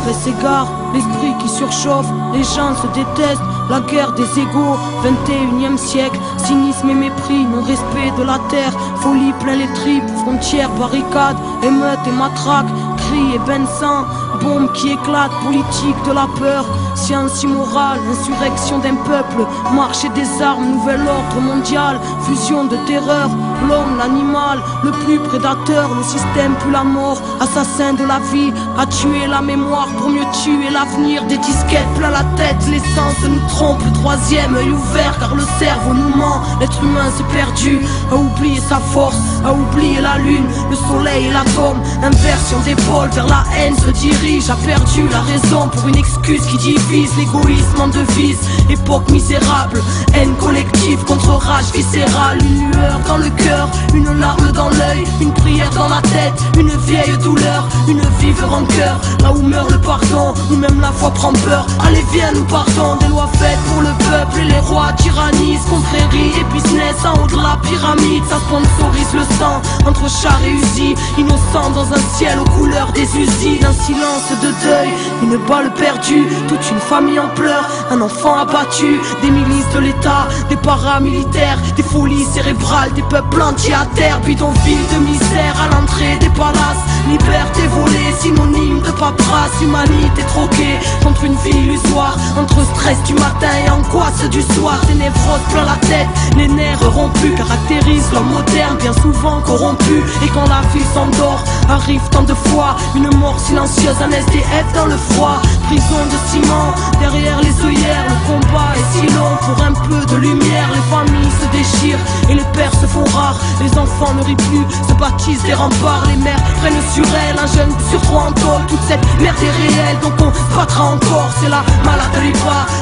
progrès s'égare, l'esprit qui surchauffe, les gens se détestent, la guerre des égaux, 21e siècle, cynisme et mépris, non-respect de la terre, folie plein les tripes, frontières, barricades, émeutes et matraques, cris et bains de sang, bombes qui éclatent, politique de la peur, science immorale, insurrection d'un peuple, marché des armes, nouvel ordre mondial, fusion de terreur, l'homme, l'animal, le plus prédateur, le système plus la mort, assassin de la vie, a tué la mémoire pour mieux tuer l'avenir, des disquettes plein la tête, l'essence nous trompe, le troisième œil ouvert car le cerveau nous ment, l'être humain s'est perdu, a oublié sa force, a oublié la lune, le soleil et l'atome, inversion d'épaule vers la haine se dirige, a perdu la raison pour une excuse qui divise, l'égoïsme en devise, époque misérable, haine collective contre rage viscérale, une lueur dans le cœur, une larme dans l'œil, une prière dans la tête, une vieille douleur, une vive rancœur, là où meurt le pardon, où même la foi prend peur, allez viens nous partons, des lois faites pour le peuple et les rois tyrannisent, confrérie et business en haut de la pyramide, ça sponsorise le sang, entre chars et usines, innocents dans un ciel aux couleurs des usines, un silence de deuil, une balle perdue, toute une famille en pleurs, un enfant abattu, des milices de l'État, des paramilitaires, des folies cérébrales, des peuples entiers à terre, bidonville de misère à l'entrée des palaces, liberté volée, synonyme de paperasse, humanité troquée contre une vie illusoire, entre stress du matin et angoisse du soir, des névroses plein la tête, les nerfs rompus caractérisent l'homme moderne, bien souvent corrompu, et quand la vie s'endort, arrive tant de fois, une mort silencieuse, un SDF dans le froid, prison de ciment, derrière les œillères, le combat est si long, pour un peu de lumière, les familles se déchirent, et les pères se font rares, les enfants ne rient plus, se baptisent des remparts, les mères prennent sur elles, un jeune sur trois en tôle, toute cette merde est réelle, donc on se battra encore, c'est la maladie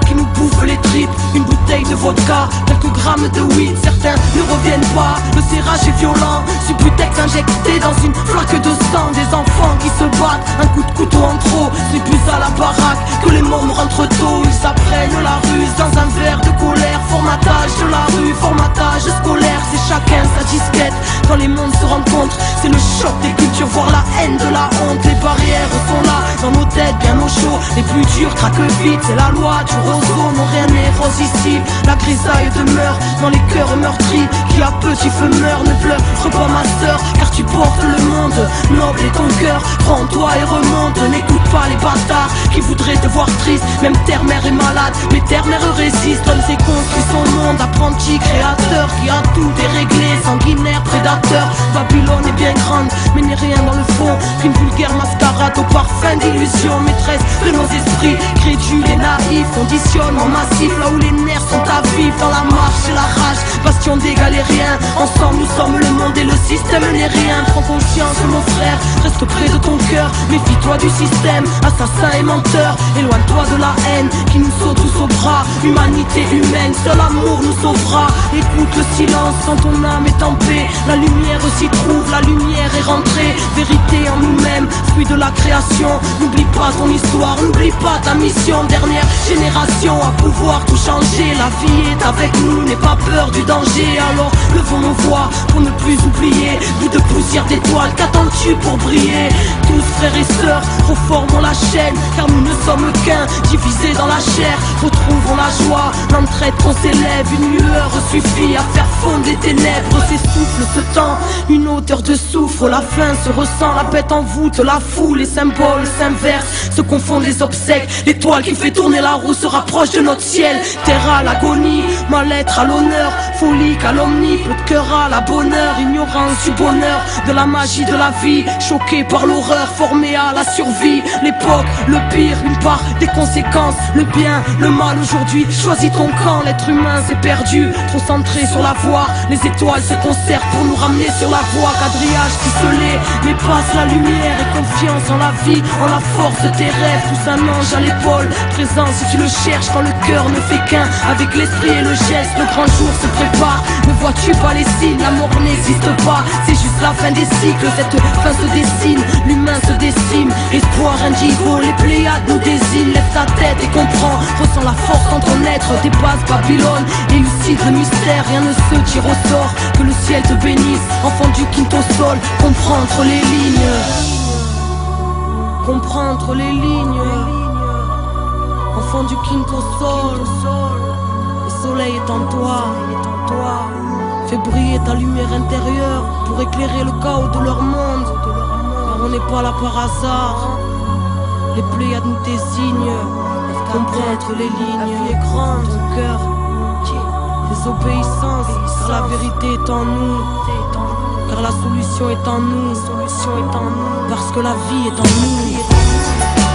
qui nous bouffe les tripes, une bouteille de vodka, quelques grammes de weed, certains ne reviennent pas, le serrage est violent, Subutex injecté dans une flaque de sang, des enfants qui se battent, un coup de couteau en trop, c'est plus à la baraque que les mômes rentrent tôt, ils apprennent la ruse dans un verre de colère, formatage de la rue, formatage scolaire, c'est chacun sa disquette, quand les mondes se rencontrent, c'est le choc des cultures, voir la haine de la honte, les barrières sont là, dans nos têtes bien au chaud, les plus durs craquent vite, c'est la loi du roseau, non rien n'est rose ici, la grisaille demeure dans les cœurs meurtris, qui à petit feu meurt, ne pleure pas ma sœur, car tu portes le monde, noble est ton cœur, prends-toi et remonte, n'écoute pas les bâtards, qui voudraient te voir triste, même terre-mère est malade, mais terre-mère résiste, homme et construit son monde, apprenti créateur, qui a tout déréglé, sanguinaire, prédateur, Babylone est bien grande, mais n'est rien dans le fond, qu'une vulgaire mascarade au parfum d'illusion, maîtresse de nos esprits, crédules et naïfs, conditionnement massif, là où les nerfs sont à vif, dans la marche et la rage, bastion d'égal et rien, ensemble nous sommes le monde et le système n'est rien, prends conscience mon frère, reste près de ton cœur, méfie-toi du système, assassin et menteur, éloigne-toi de la haine, qui nous saute tous au bras, humanité humaine, seul amour nous sauvera, écoute le silence quand ton âme est en paix, la lumière s'y trouve, la lumière est rentrée, vérité en nous-mêmes, fruit de la création, n'oublie pas ton histoire, n'oublie pas ta mission, dernière génération à pouvoir tout changer, la vie est avec nous, n'aie pas peur du danger, alors levons nos voix pour ne plus oublier, bout de poussière d'étoiles, qu'attends-tu pour briller, tous frères et sœurs, reformons la chaîne, car nous ne sommes qu'un, divisés dans la chair, retrouvons la joie, l'entraide qu'on s'élève, une lueur suffit à faire fondre les ténèbres, s'essouffle ce temps, une hauteur de soufre, la faim se ressent, la bête en voûte, la foule, les symboles s'inversent, se confondent les obsèques, l'étoile qui fait tourner la roue se rapproche de notre ciel, terre à l'agonie, mal-être à l'honneur, folie calomnie, peu de cœur à la bonheur, ignorance du bonheur, de la magie de la vie, choqué par l'horreur, formé à la survie, l'époque, le pire, une part des conséquences, le bien, le mal aujourd'hui, choisis ton camp, l'être humain s'est perdu, trop centré sur la voie, les étoiles se concertent pour nous ramener sur la voie, quadrillage ficelé, mais passe la lumière et confiance en la vie, en la force de tes rêves, tous un ange à l'épaule, présent si tu le cherches quand le cœur ne fait qu'un, avec l'esprit et le geste, le grand jour se prépare, ne vois-tu pas les signes, la mort n'existe pas, c'est juste la fin des cycles, cette fin se dessine, l'humain se décime, espoir indigo, les Pléiades nous désignent, lève ta tête et comprends, ressens la force en ton être, dépasse Babylone, élucide le mystère, rien ne se tire au sort, que le ciel te bénisse, enfant du quinto sol, comprends entre les lignes. Comprends entre les lignes. Enfant du quinto sol, le soleil est en toi. Fais briller ta lumière intérieure pour éclairer le chaos de leur monde. Car on n'est pas là par hasard. Les Pléiades nous désignent. Comprends entre les lignes. La vie est grande, ton cœur. Désobéissance, car la vérité est en nous. Car la solution est en nous. Parce que la vie est en nous.